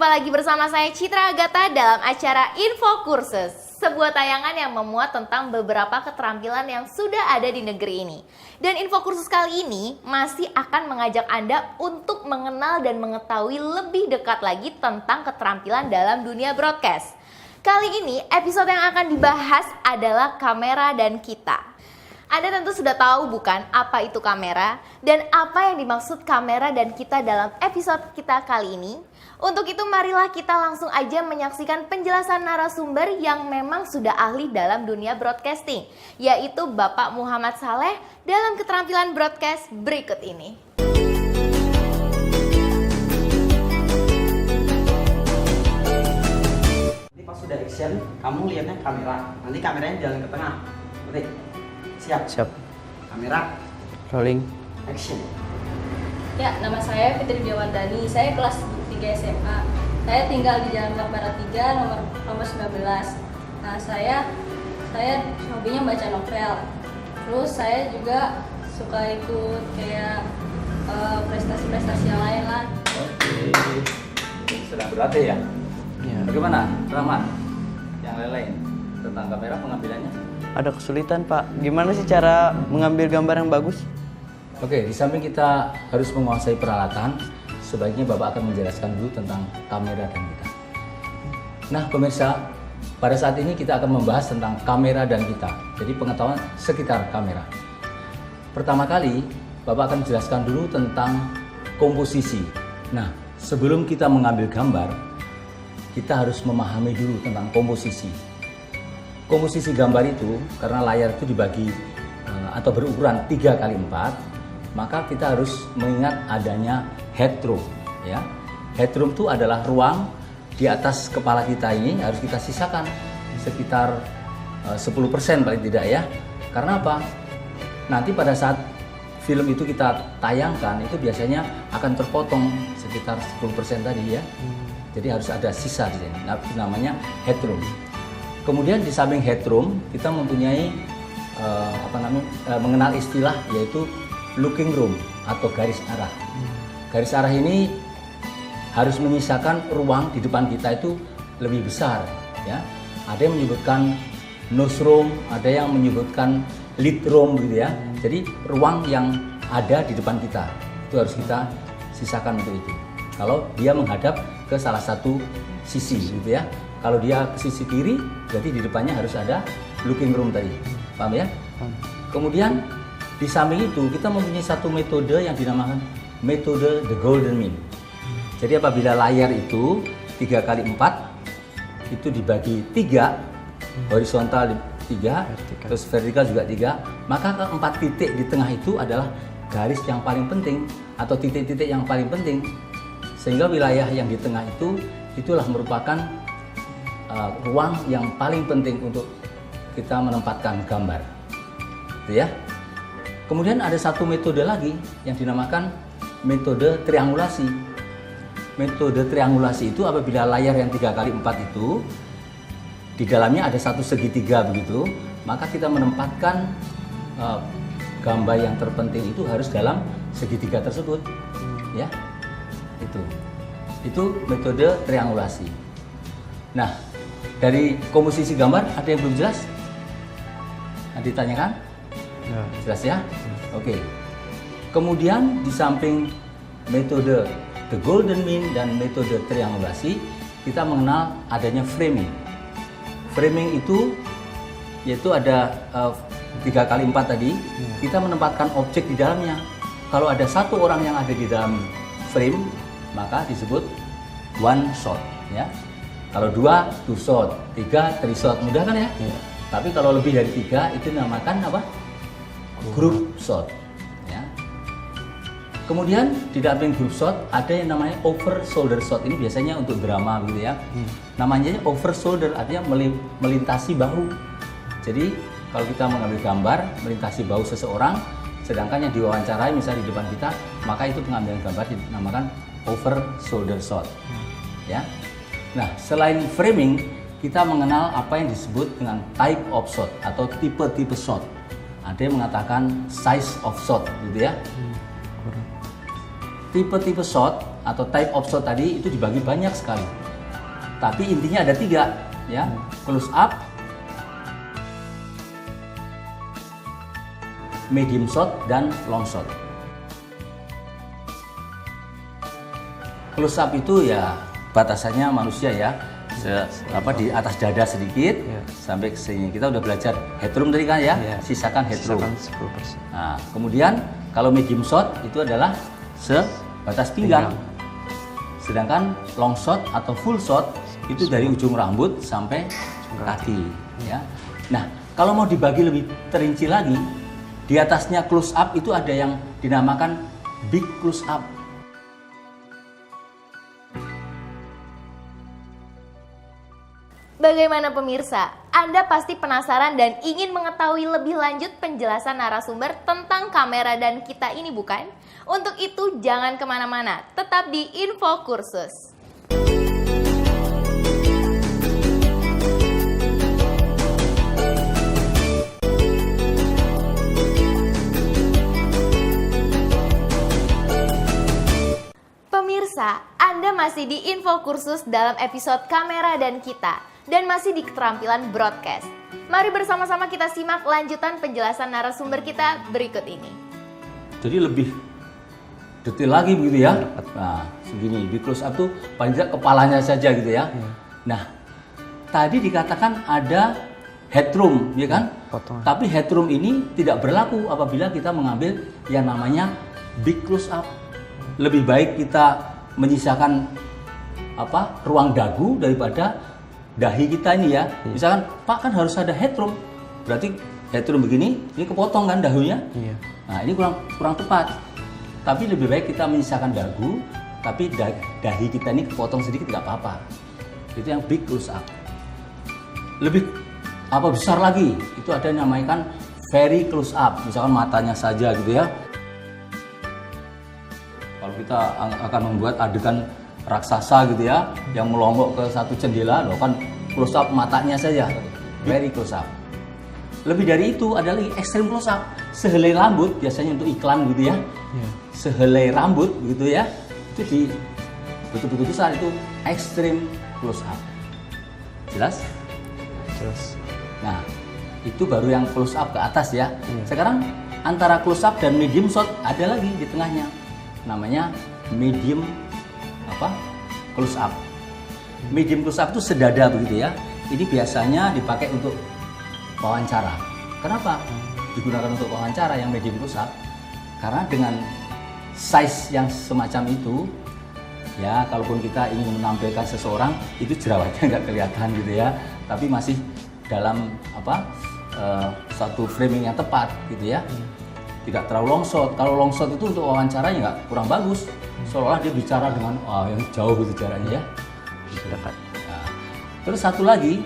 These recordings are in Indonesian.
jumpa lagi bersama saya Citra Agatha dalam acara Info Kursus, sebuah tayangan yang memuat tentang beberapa keterampilan yang sudah ada di negeri ini. Dan Info Kursus kali ini masih akan mengajak Anda untuk mengenal dan mengetahui lebih dekat lagi tentang keterampilan dalam dunia broadcast. Kali ini episode yang akan dibahas adalah kamera dan kita. Anda tentu sudah tahu bukan apa itu kamera dan apa yang dimaksud kamera dan kita dalam episode kita kali ini. Untuk itu marilah kita langsung aja menyaksikan penjelasan narasumber yang memang sudah ahli dalam dunia broadcasting, yaitu Bapak Muhammad Saleh dalam keterampilan broadcast berikut ini. Nanti pas sudah action, kamu lihatnya kamera. Nanti kameranya jalan ke tengah. Berarti siap. Kamera, Rolling. action. Ya, nama saya Fitri Diawardani. Saya kelas 3 SMA. Saya tinggal di Jalan Barat 3, nomor 19. Nah, saya hobinya baca novel. Terus saya juga suka ikut kayak prestasi-prestasi yang lain lah. Oke, sedang berlatih ya? Ya. Bagaimana, Rahmat? Yang lain-lain tentang kamera pengambilannya? Ada kesulitan Pak. Gimana sih cara mengambil gambar yang bagus? Oke, di samping kita harus menguasai peralatan, sebaiknya Bapak akan menjelaskan dulu tentang kamera dan kita. Nah, pemirsa, pada saat ini kita akan membahas tentang kamera dan kita. Jadi pengetahuan sekitar kamera. Pertama kali, Bapak akan menjelaskan dulu tentang komposisi. Nah, sebelum kita mengambil gambar, kita harus memahami dulu tentang komposisi. Komposisi gambar itu, karena layar itu dibagi atau berukuran 3x4, maka kita harus mengingat adanya headroom. Ya. Headroom itu adalah ruang di atas kepala kita ini harus kita sisakan sekitar 10% paling tidak ya. Karena apa? Nanti pada saat film itu kita tayangkan, itu biasanya akan terpotong sekitar 10% tadi ya. Jadi harus ada sisa di sini, namanya headroom. Kemudian di samping headroom kita mempunyai mengenal istilah yaitu looking room atau garis arah. Garis arah ini harus menyisakan ruang di depan kita itu lebih besar ya. Ada yang menyebutkan nose room, ada yang menyebutkan lead room gitu ya. Jadi ruang yang ada di depan kita itu harus kita sisakan untuk itu. Kalau dia menghadap ke salah satu sisi gitu ya. Kalau dia ke sisi kiri, berarti di depannya harus ada looking room tadi. Paham ya? Kemudian di samping itu kita mempunyai satu metode yang dinamakan metode the golden mean. Jadi apabila layar itu 3x4 itu dibagi 3, horizontal 3, terus vertikal juga 3, maka keempat titik di tengah itu adalah garis yang paling penting atau titik-titik yang paling penting. Sehingga wilayah yang di tengah itu itulah merupakan ruang yang paling penting untuk kita menempatkan gambar, gitu ya. Kemudian ada satu metode lagi yang dinamakan metode triangulasi. Metode triangulasi itu apabila layar yang 3x4 itu di dalamnya ada satu segitiga begitu, maka kita menempatkan gambar yang terpenting itu harus dalam segitiga tersebut, ya. Itu metode triangulasi. Nah, dari komposisi gambar ada yang belum jelas? Nanti ditanyakan? Ya. Jelas ya? Oke. Kemudian di samping metode the golden mean dan metode triangulasi, kita mengenal adanya framing. Framing itu yaitu ada 3x4 tadi, kita menempatkan objek di dalamnya. Kalau ada satu orang yang ada di dalam frame, maka disebut one shot ya. Kalau 2, 2 shot, 3, 3 shot, mudah kan ya? Ya. Tapi kalau lebih dari 3 itu dinamakan apa? Group shot. Ya. Kemudian di dalam group shot ada yang namanya over shoulder shot. Ini biasanya untuk drama gitu ya. Namanya over shoulder artinya melintasi bahu. Jadi kalau kita mengambil gambar melintasi bahu seseorang, sedangkan yang diwawancarai misalnya di depan kita, maka itu pengambilan gambar dinamakan over shoulder shot. Ya. Nah, selain framing, kita mengenal apa yang disebut dengan type of shot atau tipe-tipe shot. Ada yang mengatakan size of shot, gitu ya. Tipe-tipe shot atau type of shot tadi itu dibagi banyak sekali. Tapi intinya ada 3 ya, close up, medium shot dan long shot. Close up itu ya batasannya manusia ya, di atas dada sedikit sampai ke sini. Kita udah belajar headroom tadi kan ya, sisakan headroom. 10%. Nah, kemudian kalau medium shot itu adalah sebatas pinggang. Sedangkan long shot atau full shot itu dari ujung rambut sampai kaki ya. Nah, kalau mau dibagi lebih terinci lagi, di atasnya close up itu ada yang dinamakan big close up. Bagaimana pemirsa? Anda pasti penasaran dan ingin mengetahui lebih lanjut penjelasan narasumber tentang kamera dan kita ini bukan? Untuk itu jangan kemana-mana, tetap di Info Kursus. Pemirsa, Anda masih di Info Kursus dalam episode Kamera dan Kita. Dan masih di keterampilan broadcast. Mari bersama-sama kita simak lanjutan penjelasan narasumber kita berikut ini. Jadi lebih detail lagi begitu ya. Nah, segini di close up tuh paling tidak kepalanya saja gitu ya. Nah, tadi dikatakan ada headroom, ya kan? Potongan. Tapi headroom ini tidak berlaku apabila kita mengambil yang namanya big close up. Lebih baik kita menyisakan ruang dagu daripada dahi kita ini ya. Misalkan Pak kan harus ada headroom, berarti headroom begini, ini kepotong kan dahunya. Nah, ini kurang tepat. Tapi lebih baik kita menyisakan dagu, tapi dahi kita ini kepotong sedikit nggak apa-apa. Itu yang big close up. Lebih besar lagi, itu ada yang namanya kan very close up. Misalkan matanya saja gitu ya. Kalau kita akan membuat adegan raksasa gitu ya, yang melonggok ke satu jendela, loh kan close up matanya saja, very close up. Lebih dari itu ada lagi extreme close up, sehelai rambut, biasanya untuk iklan gitu ya, sehelai rambut gitu ya, itu di betul-betul besar, itu extreme close up. Jelas? Jelas. Nah, itu baru yang close up ke atas ya. Sekarang antara close up dan medium shot ada lagi di tengahnya, namanya medium close up. Medium close up itu sedada begitu ya. Ini biasanya dipakai untuk wawancara. Kenapa digunakan untuk wawancara yang medium close up? Karena dengan size yang semacam itu ya, kalaupun kita ingin menampilkan seseorang, itu jerawatnya nggak kelihatan gitu ya, tapi masih dalam satu framing yang tepat gitu ya. Tidak terlalu long shot. Kalau long shot itu untuk wawancaranya nggak kurang bagus, seolah dia bicara dengan yang jauh gitu jaraknya ya. Dekat. Nah, terus satu lagi,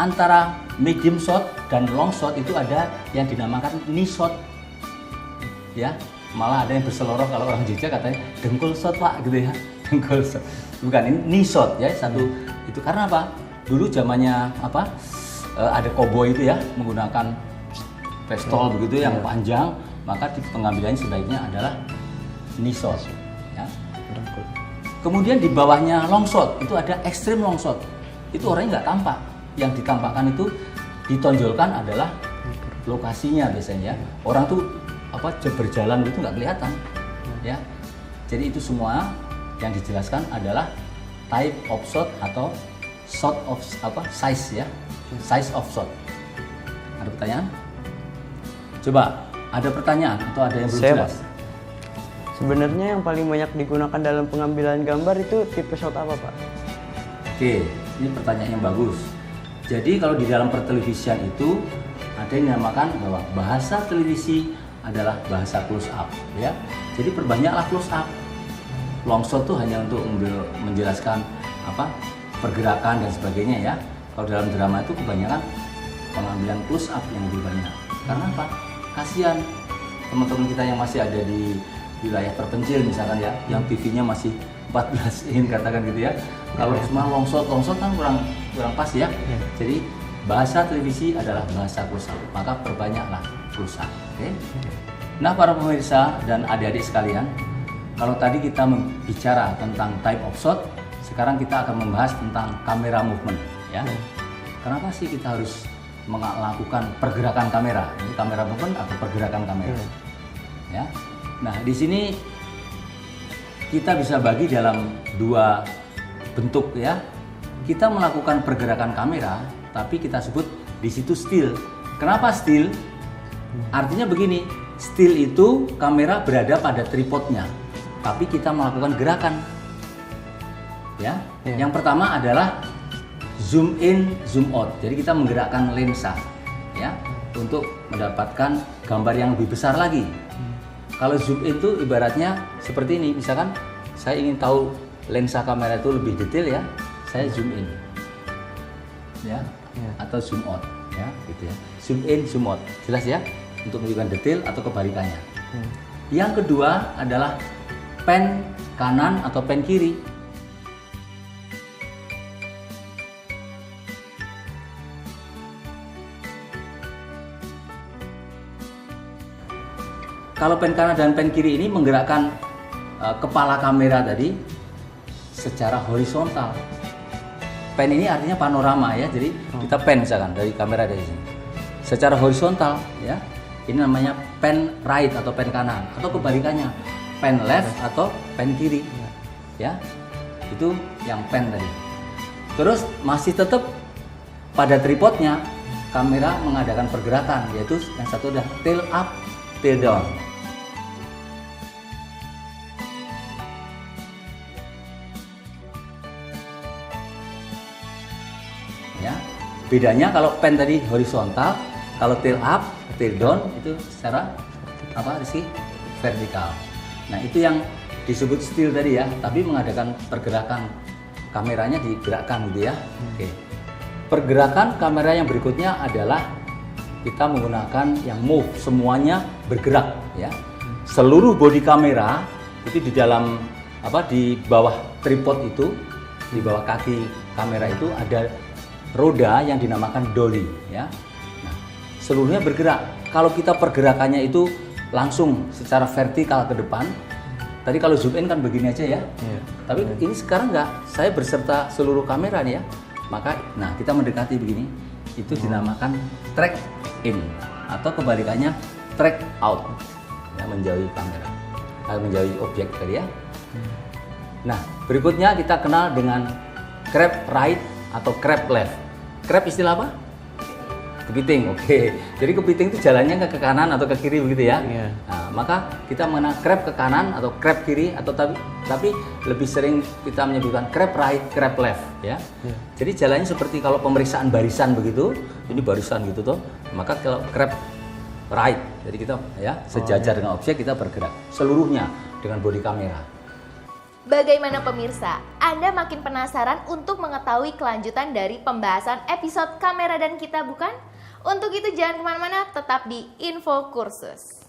antara medium shot dan long shot itu ada yang dinamakan knee shot. Ya, malah ada yang berseloroh kalau orang Jogja katanya dengkul shot Pak gitu ya. Dengkul shot. Bukan, ini knee shot ya, satu itu karena apa? Dulu zamannya ada koboi itu ya, menggunakan pistol begitu yang panjang, maka di pengambilannya sebaiknya adalah knee shot ya. Kemudian di bawahnya long shot itu ada extreme long shot. Itu orangnya nggak tampak. Yang ditampakkan itu ditonjolkan adalah lokasinya biasanya ya. Orang tuh berjalan itu nggak kelihatan ya. Jadi itu semua yang dijelaskan adalah type of shot atau shot of size ya. Size of shot. Ada pertanyaan? Coba, ada pertanyaan atau ada yang belum Saya, jelas? Sebenarnya yang paling banyak digunakan dalam pengambilan gambar itu tipe shot apa, Pak? Oke, ini pertanyaan yang bagus. Jadi kalau di dalam pertelevisian itu ada yang dinamakan bahwa bahasa televisi adalah bahasa close up ya. Jadi perbanyaklah close up. Long shot itu hanya untuk menjelaskan pergerakan dan sebagainya ya. Kalau dalam drama itu kebanyakan pengambilan close up yang lebih banyak. Karena apa? Kasihan teman-teman kita yang masih ada di wilayah terpencil misalkan ya, yang TV-nya masih 14 in katakan gitu ya. Kalau semua long shot kan kurang pas ya. Jadi bahasa televisi adalah bahasa close up, maka perbanyaklah close up. Oke? Nah, para pemirsa dan adik-adik sekalian, Kalau tadi kita bicara tentang type of shot, sekarang kita akan membahas tentang kamera movement, ya. Kenapa sih kita harus melakukan pergerakan kamera? Ini kamera movement atau pergerakan kamera, ya. Nah, di sini kita bisa bagi dalam dua bentuk, ya. Kita melakukan pergerakan kamera, tapi kita sebut di situ still. Kenapa still? Artinya begini, still itu kamera berada pada tripodnya, tapi kita melakukan gerakan. Ya, yang pertama adalah zoom in, zoom out. Jadi kita menggerakkan lensa, ya, untuk mendapatkan gambar yang lebih besar lagi. Kalau zoom in itu ibaratnya seperti ini, misalkan saya ingin tahu lensa kamera itu lebih detail, ya, saya zoom in, ya, atau zoom out, ya, gitu ya. Zoom in, zoom out, jelas ya, untuk menunjukkan detail atau kebalikannya. Yang kedua adalah pen kanan atau pen kiri. Kalau pen kanan dan pen kiri ini menggerakkan kepala kamera tadi secara horizontal. Pen ini artinya panorama, ya, jadi kita pen misalkan dari kamera dari sini secara horizontal, ya. Ini namanya pen right atau pen kanan, atau kebalikannya pen left atau pen kiri, ya. Itu yang pen tadi. Terus masih tetap pada tripodnya kamera mengadakan pergerakan, yaitu yang satu adalah tail up, tail down. Ya, bedanya kalau pen tadi horizontal, kalau tail up, tail down itu secara apa sih? Vertikal. Nah, itu yang disebut still tadi, ya, tapi mengadakan pergerakan kameranya digerakkan gitu, ya. Oke. Pergerakan kamera yang berikutnya adalah kita menggunakan yang move, semuanya bergerak, ya. Seluruh bodi kamera itu di dalam di bawah tripod itu, di bawah kaki kamera itu ada roda yang dinamakan dolly, ya. Nah, seluruhnya bergerak. Kalau kita pergerakannya itu langsung secara vertikal ke depan, tadi kalau zoom in kan begini aja, ya. Tapi ini sekarang enggak, saya berserta seluruh kamera nih, ya. Maka, nah, kita mendekati begini, itu dinamakan track in atau kebalikannya track out, ya, menjauhi kamera, menjauhi objek tadi, ya. Nah, berikutnya kita kenal dengan grab right atau grab left. Grab istilah apa? Kepiting, oke. Jadi kepiting itu jalannya ke kanan atau ke kiri begitu, ya. Nah, maka kita mengenal grab ke kanan atau grab kiri, atau tapi lebih sering kita menyebutkan grab right, grab left, ya. Jadi jalannya seperti kalau pemeriksaan barisan begitu, ini barisan gitu tuh. Maka kalau grab right, jadi kita, ya, sejajar dengan objek, kita bergerak seluruhnya dengan bodi kamera. Bagaimana pemirsa? Anda makin penasaran untuk mengetahui kelanjutan dari pembahasan episode kamera dan kita, bukan? Untuk itu jangan kemana-mana, tetap di Info Kursus.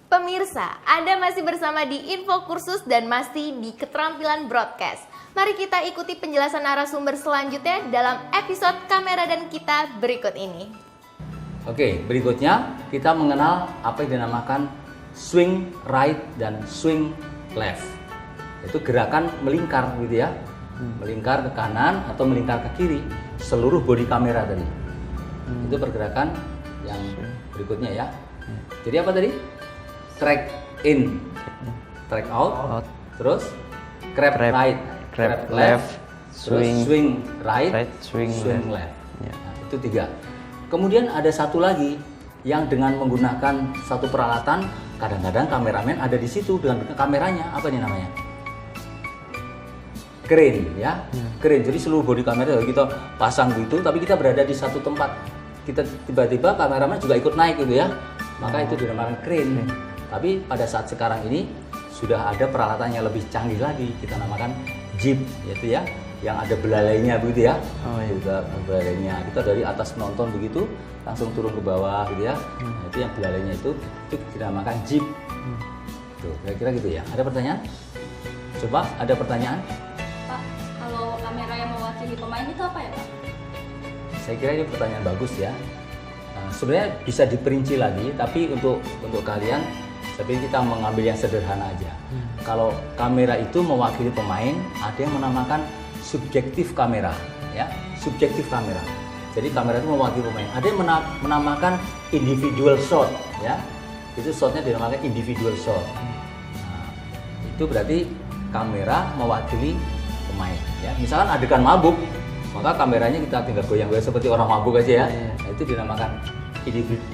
Pemirsa, Anda masih bersama di Info Kursus dan masih di Keterampilan Broadcast. Mari kita ikuti penjelasan narasumber selanjutnya dalam episode kamera dan kita berikut ini. Oke, berikutnya kita mengenal apa yang dinamakan swing right dan swing left. Itu gerakan melingkar gitu, ya. Melingkar ke kanan atau melingkar ke kiri seluruh bodi kamera tadi. Itu pergerakan yang berikutnya, ya. Jadi apa tadi? Track in, track out, terus grab right, grab left, terus swing right, swing left. Nah, itu 3. Kemudian ada satu lagi yang dengan menggunakan satu peralatan, kadang-kadang kameramen ada di situ dengan kameranya. Apa ini namanya? Crane, ya. Crane. Jadi seluruh bodi kamera kita pasang gitu, tapi kita berada di satu tempat. Kita tiba-tiba kameramen juga ikut naik gitu, ya. Maka itu dinamakan crane. Tapi pada saat sekarang ini sudah ada peralatan yang lebih canggih lagi, kita namakan jeep, yaitu, ya, yang ada belalainya begitu, ya. Juga belalainya. Kita dari atas menonton begitu langsung turun ke bawah gitu, ya. Nah, itu yang belalainya itu dinamakan jeep. Tuh, kira-kira gitu, ya. Ada pertanyaan? Coba, ada pertanyaan? mewakili pemain itu apa ya Pak? Saya kira ini pertanyaan bagus ya. Nah, sebenarnya bisa diperinci lagi, tapi untuk kalian, tapi kita mengambil yang sederhana aja. Kalau kamera itu mewakili pemain, ada yang menamakan subjektif kamera, ya, subjektif kamera. Jadi kamera itu mewakili pemain. Ada yang menamakan individual shot, ya, itu shotnya dinamakan individual shot. Nah, itu berarti kamera mewakili pemain. Ya, misalkan adegan mabuk, maka kameranya kita tinggal goyang-goyang seperti orang mabuk aja ya. Nah, itu dinamakan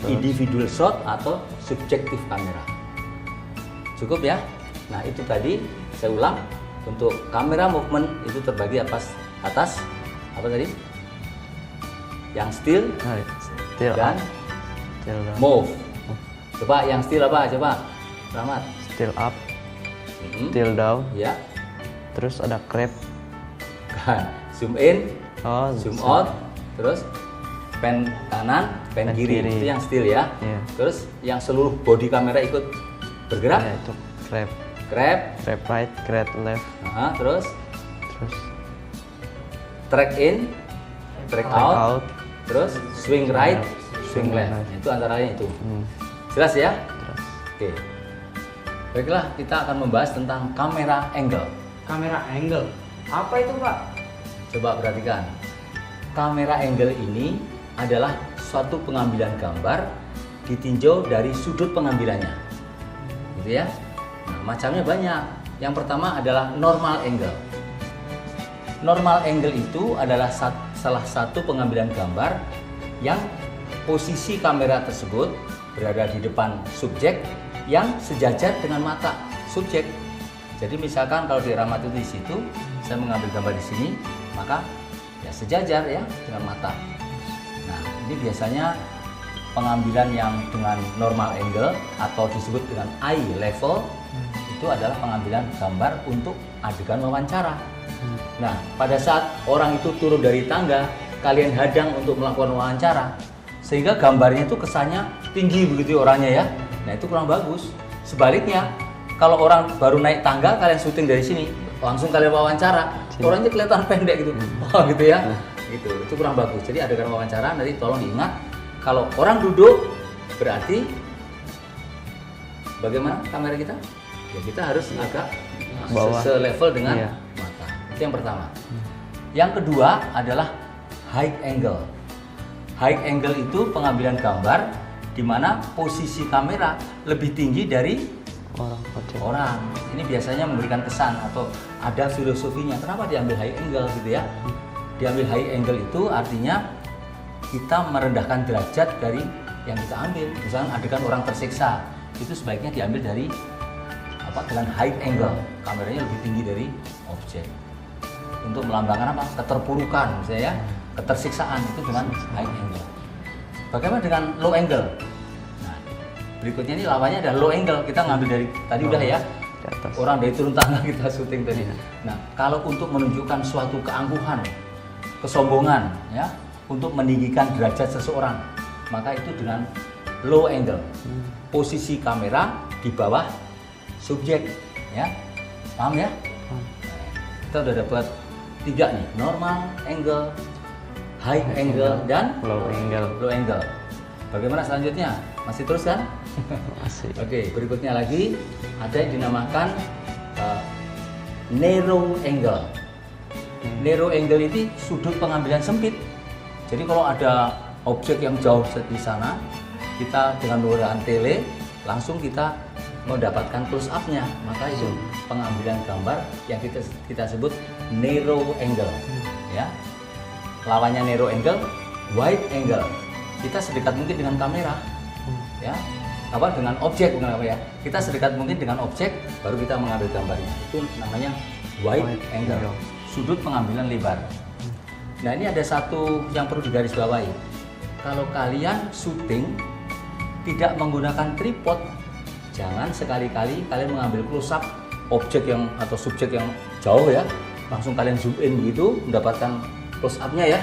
individual shot atau subjektif kamera. Cukup ya. Nah, itu tadi saya ulang, untuk kamera movement itu terbagi atas apa tadi? Yang still Still dan up, still down. move. Coba yang still apa? Coba, Rahmat. Still up, Mhm. still down. Ya, Terus ada crab. kan. Zoom in, Oh, zoom out, terus pen kanan, pen Pen kiri. kiri. Itu yang still ya. Iya. Terus yang seluruh body kamera ikut bergerak. Ya, itu crab. Grab, Crab right, crab left. terus Terus track in, track track out, out. terus swing right, swing Swing left. left. Itu antara lain itu. Hmm. Jelas ya? Terus Oke. Baiklah, kita akan membahas tentang kamera angle. Kamera angle. Apa itu, Pak? Coba perhatikan. Kamera angle ini adalah suatu pengambilan gambar ditinjau dari sudut pengambilannya. Gitu ya. Nah, macamnya banyak. Yang pertama adalah normal angle. Normal angle itu adalah salah satu pengambilan gambar yang posisi kamera tersebut berada di depan subjek yang sejajar dengan mata subjek. Jadi misalkan kalau di Rahmat itu di situ, saya mengambil gambar di sini, maka ya sejajar ya dengan mata. Nah, ini biasanya pengambilan yang dengan normal angle atau disebut dengan eye level itu adalah pengambilan gambar untuk adegan wawancara. Nah, pada saat orang itu turun dari tangga, kalian hadang untuk melakukan wawancara, sehingga gambarnya itu kesannya tinggi begitu orangnya ya. Nah, itu kurang bagus. Sebaliknya, kalau orang baru naik tangga, kalian syuting dari sini, langsung kalian wawancara, orangnya kelihatan pendek gitu. Oh, gitu ya. Gitu. Itu kurang bagus. Jadi adegan wawancara nanti tolong diingat, kalau orang duduk berarti bagaimana kamera kita? Ya kita harus agak Bawah. selevel dengan Iya. mata. Itu yang pertama. Yang kedua adalah high angle. High angle itu pengambilan gambar di mana posisi kamera lebih tinggi dari orang. Ini biasanya memberikan kesan atau ada filosofinya. Kenapa diambil high angle gitu ya? Diambil high angle itu artinya kita merendahkan derajat dari yang kita ambil. Misalnya adegan orang tersiksa, itu sebaiknya diambil dari dengan high angle. Kameranya lebih tinggi dari objek. Untuk melambangkan apa? Keterpurukan misalnya ya, ketersiksaan itu dengan high angle. Bagaimana dengan low angle? Nah, berikutnya ini lawannya adalah low angle. Kita ngambil dari tadi udah ya. Di atas. Orang dari turun tangga kita syuting tadi. Nah, kalau untuk menunjukkan suatu keangkuhan, kesombongan ya, untuk meninggikan derajat seseorang, maka itu dengan low angle. Posisi kamera di bawah subjek ya. Paham ya? Kita udah dapat 3 nih, normal angle, high angle dan Low angle. low angle. Bagaimana selanjutnya? Masih terus kan? Masih. Oke, berikutnya lagi ada yang dinamakan narrow angle. Narrow angle itu sudut pengambilan sempit. Jadi kalau ada objek yang jauh di sana, kita dengan menggunakan tele langsung kita mendapatkan close up-nya. Maka itu pengambilan gambar yang kita sebut narrow angle. Ya. Lawannya narrow angle, wide angle. Kita sedekat mungkin dengan kamera. Ya. Dengan objek bukan apa ya. Kita sedekat mungkin dengan objek baru kita mengambil gambarnya. Itu namanya wide angle. Sudut pengambilan lebar. Nah, ini ada satu yang perlu digarisbawahi. Kalau kalian syuting tidak menggunakan tripod, jangan sekali-kali kalian mengambil close up objek yang atau subjek yang jauh ya, langsung kalian zoom in begitu mendapatkan close up-nya ya.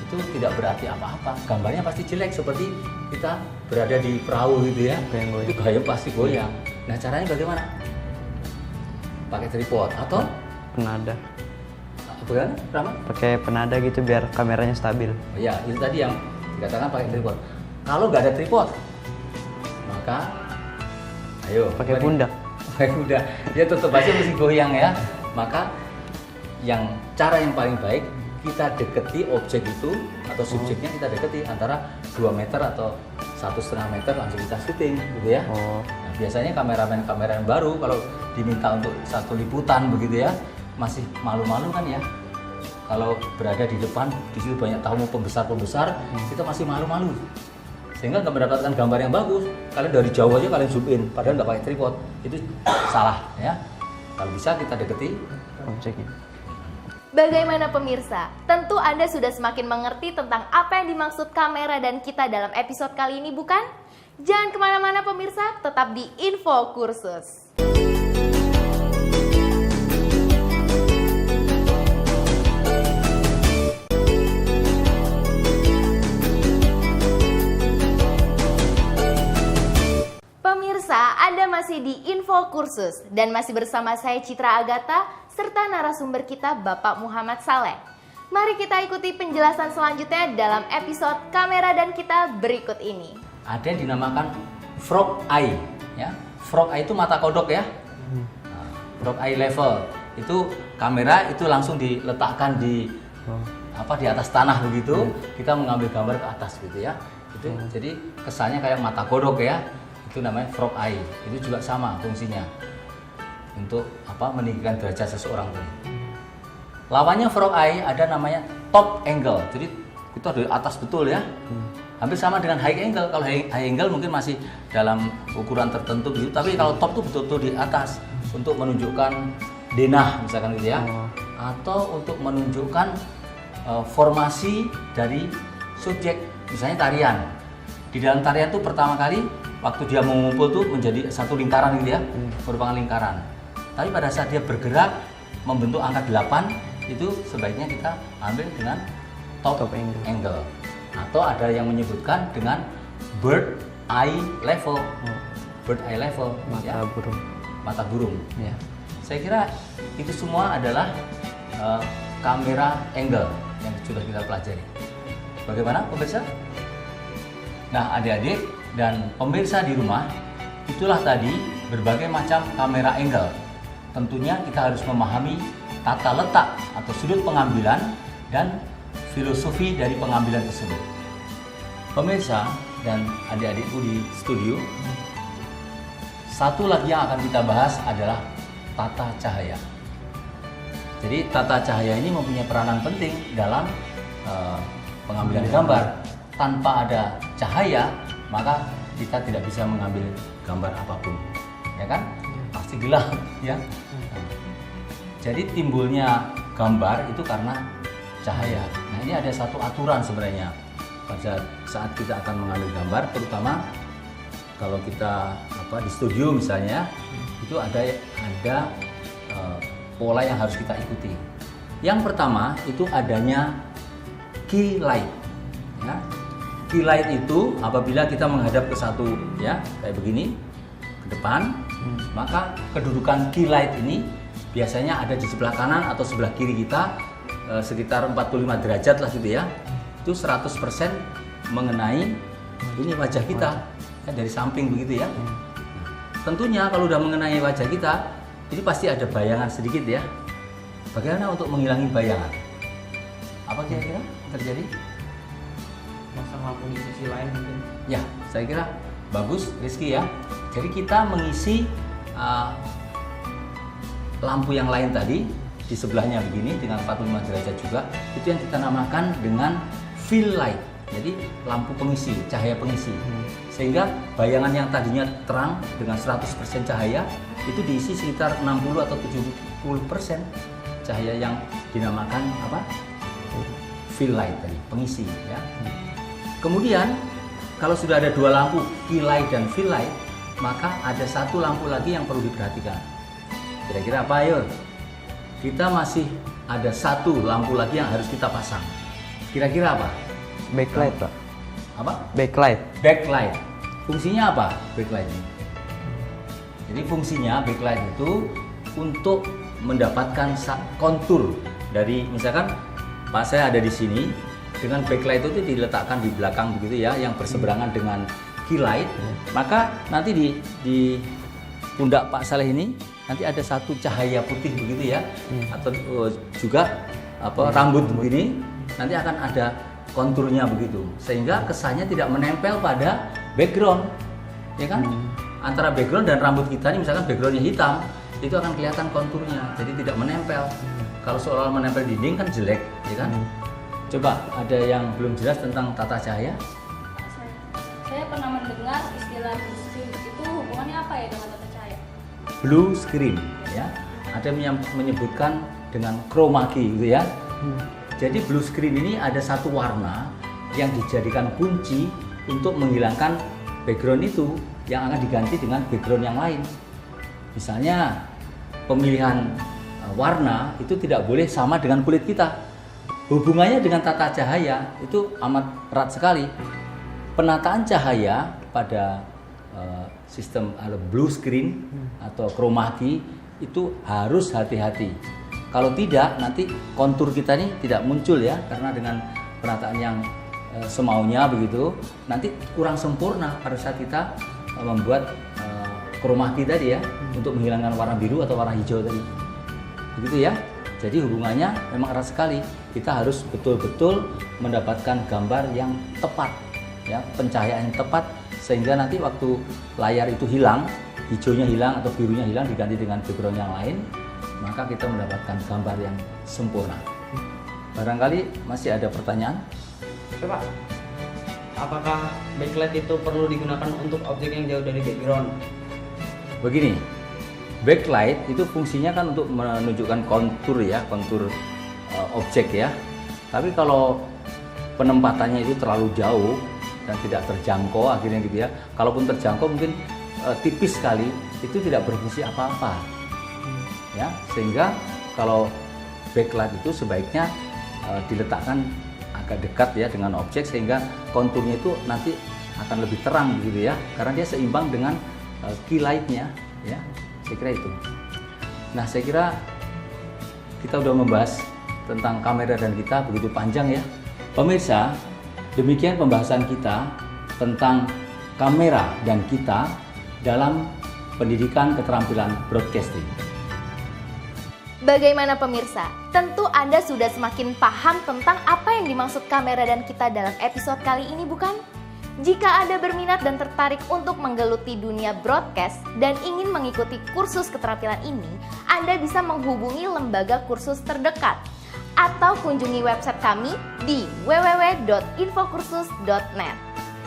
Itu tidak berarti apa-apa. Gambarnya pasti jelek seperti kita berada di perahu gitu ya. Itu gaya pasti goyang. Nah, caranya bagaimana? Pakai tripod atau Penada. Bagaimana, Rahmat? Pakai penada gitu biar kameranya stabil. Oh, ya, itu tadi yang dikatakan pakai tripod. Kalau nggak ada tripod, maka ayo Pakai apa nih? pundak. Pakai pundak. Ya tetap aja mesti goyang ya. Maka cara yang paling baik kita deketi objek itu atau subjeknya kita deketi antara 2 meter atau 1,5 meter langsung kita syuting gitu ya. Oh. Nah, biasanya kameramen baru kalau diminta untuk satu liputan begitu ya masih malu-malu kan ya. Kalau berada di depan di situ banyak tamu pembesar kita masih malu-malu sehingga nggak mendapatkan gambar yang bagus. Kalian dari jauh aja kalian zoom in padahal nggak pakai tripod, itu salah ya. Kalau bisa kita deketi Objeknya. Bagaimana pemirsa? Tentu Anda sudah semakin mengerti tentang apa yang dimaksud kamera dan kita dalam episode kali ini, bukan? Jangan kemana-mana pemirsa, tetap di Info Kursus. Pemirsa, Anda masih di Info Kursus dan masih bersama saya Citra Agatha serta narasumber kita Bapak Muhammad Saleh. Mari kita ikuti penjelasan selanjutnya dalam episode Kamera dan Kita berikut ini. ada yang dinamakan frog eye ya. Frog eye itu mata kodok ya. Nah, frog eye level itu kamera itu langsung diletakkan di di atas tanah begitu, kita mengambil gambar ke atas gitu ya. Itu jadi kesannya kayak mata kodok ya. Itu namanya frog eye. Itu juga sama fungsinya untuk meninggikan derajat seseorang tadi. Lawannya frog eye ada namanya top angle. Jadi kita dari atas betul ya. Hampir sama dengan high angle. Kalau high angle mungkin masih dalam ukuran tertentu gitu. Tapi kalau top itu betul-betul di atas untuk menunjukkan denah misalkan gitu ya. Atau untuk menunjukkan formasi dari subjek, misalnya tarian. Di dalam tarian itu pertama kali waktu dia mengumpul tuh menjadi satu lingkaran gitu ya, merupakan lingkaran. Tapi pada saat dia bergerak membentuk angka 8 itu sebaiknya kita ambil dengan top angle. Atau ada yang menyebutkan dengan bird eye level. Bird eye level, Mata burung. Mata burung. Ya. Saya kira itu semua adalah kamera angle yang sudah kita pelajari. Bagaimana pemirsa? Nah, adik-adik dan pemirsa di rumah, itulah tadi berbagai macam kamera angle. Tentunya kita harus memahami tata letak atau sudut pengambilan dan filosofi dari pengambilan tersebut. Pemirsa dan adik-adikku di studio, satu lagi yang akan kita bahas adalah tata cahaya. Jadi tata cahaya ini mempunyai peranan penting dalam pengambilan gambar. Tanpa ada cahaya, maka kita tidak bisa mengambil gambar apapun, ya kan? Pasti gelap, ya. Jadi timbulnya gambar itu karena cahaya. Nah, ini ada satu aturan sebenarnya pada saat kita akan mengambil gambar, terutama kalau kita di studio misalnya, itu ada pola yang harus kita ikuti. Yang pertama itu adanya key light, ya. Key light itu apabila kita menghadap ke satu ya kayak begini ke depan, maka kedudukan key light ini biasanya ada di sebelah kanan atau sebelah kiri kita sekitar 45 derajat lah gitu ya. Itu 100% mengenai ini wajah kita ya, dari samping begitu ya. Tentunya kalau udah mengenai wajah kita, ini pasti ada bayangan sedikit ya. Bagaimana untuk menghilangi bayangan? Apa kira-kira terjadi? Pasang lampu di sisi lain mungkin. Ya, saya kira bagus Rizky ya. Jadi kita mengisi lampu yang lain tadi di sebelahnya begini dengan 45 derajat juga. Itu yang kita namakan dengan fill light. Jadi lampu pengisi, cahaya pengisi. Sehingga bayangan yang tadinya terang dengan 100% cahaya itu diisi sekitar 60 atau 70% cahaya yang dinamakan fill light tadi, pengisi ya. Kemudian kalau sudah ada dua lampu, key light dan fill light, maka ada satu lampu lagi yang perlu diperhatikan. Kira-kira apa ayo? Kita masih ada satu lampu lagi yang harus kita pasang. Kira-kira apa? Backlight, Pak. Apa? Backlight. Backlight. Fungsinya apa backlight ini? Jadi fungsinya backlight itu untuk mendapatkan kontur Dari misalkan Pak saya ada di sini, dengan backlight itu diletakkan di belakang begitu ya, yang berseberangan dengan key light, maka nanti di pundak Pak Saleh ini nanti ada satu cahaya putih begitu ya, atau juga rambut begini, nanti akan ada konturnya begitu, sehingga kesannya tidak menempel pada background, ya kan? Antara background dan rambut kita ini, misalkan backgroundnya hitam, itu akan kelihatan konturnya, jadi tidak menempel. Kalau seolah menempel dinding kan jelek, ya kan? Coba ada yang belum jelas tentang tata cahaya? Saya pernah mendengar istilah blue screen, itu hubungannya apa ya dengan tata cahaya? Blue screen, ya. Ada yang menyebutkan dengan chroma key, gitu ya. Jadi blue screen ini ada satu warna yang dijadikan kunci untuk menghilangkan background itu yang akan diganti dengan background yang lain. Misalnya pemilihan warna itu tidak boleh sama dengan kulit kita. Hubungannya dengan tata cahaya itu amat erat sekali. Penataan cahaya pada sistem blue screen atau chroma key itu harus hati-hati. Kalau tidak, nanti kontur kita ini tidak muncul ya, karena dengan penataan yang semaunya begitu, nanti kurang sempurna pada saat kita membuat chroma key tadi ya, untuk menghilangkan warna biru atau warna hijau tadi. Begitu ya. Jadi hubungannya memang erat sekali. Kita harus betul-betul mendapatkan gambar yang tepat, ya, pencahayaan yang tepat, sehingga nanti waktu layar itu hilang, hijaunya hilang atau birunya hilang diganti dengan background yang lain, maka kita mendapatkan gambar yang sempurna. Barangkali masih ada pertanyaan? Oke Pak, apakah backlight itu perlu digunakan untuk objek yang jauh dari background? Begini, backlight itu fungsinya kan untuk menunjukkan kontur ya, kontur objek ya. Tapi kalau penempatannya itu terlalu jauh dan tidak terjangkau akhirnya gitu ya. Kalaupun terjangkau mungkin tipis sekali, itu tidak berfungsi apa-apa. Ya, sehingga kalau backlight itu sebaiknya diletakkan agak dekat ya dengan objek, sehingga konturnya itu nanti akan lebih terang gitu ya, karena dia seimbang dengan key light-nya ya. Saya kira itu. Nah, saya kira kita udah membahas tentang kamera dan kita begitu panjang ya. Pemirsa, demikian pembahasan kita tentang kamera dan kita dalam pendidikan keterampilan broadcasting. Bagaimana pemirsa? Tentu Anda sudah semakin paham tentang apa yang dimaksud kamera dan kita dalam episode kali ini, bukan? Jika Anda berminat dan tertarik untuk menggeluti dunia broadcast dan ingin mengikuti kursus keterampilan ini, Anda bisa menghubungi lembaga kursus terdekat atau kunjungi website kami di www.infokursus.net.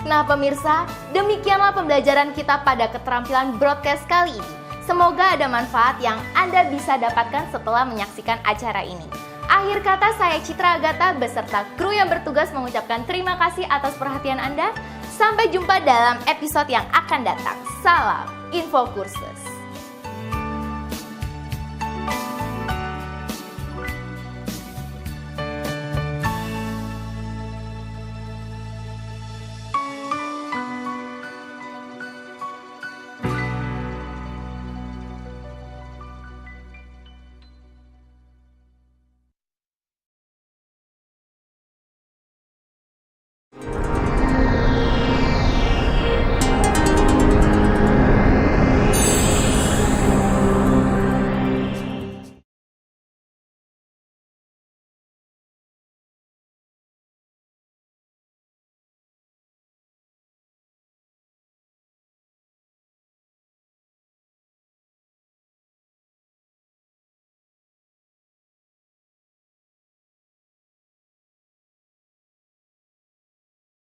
Nah pemirsa, demikianlah pembelajaran kita pada keterampilan broadcast kali ini. Semoga ada manfaat yang Anda bisa dapatkan setelah menyaksikan acara ini. Akhir kata, saya Citra Agatha beserta kru yang bertugas mengucapkan terima kasih atas perhatian Anda. Sampai jumpa dalam episode yang akan datang. Salam Infokursus.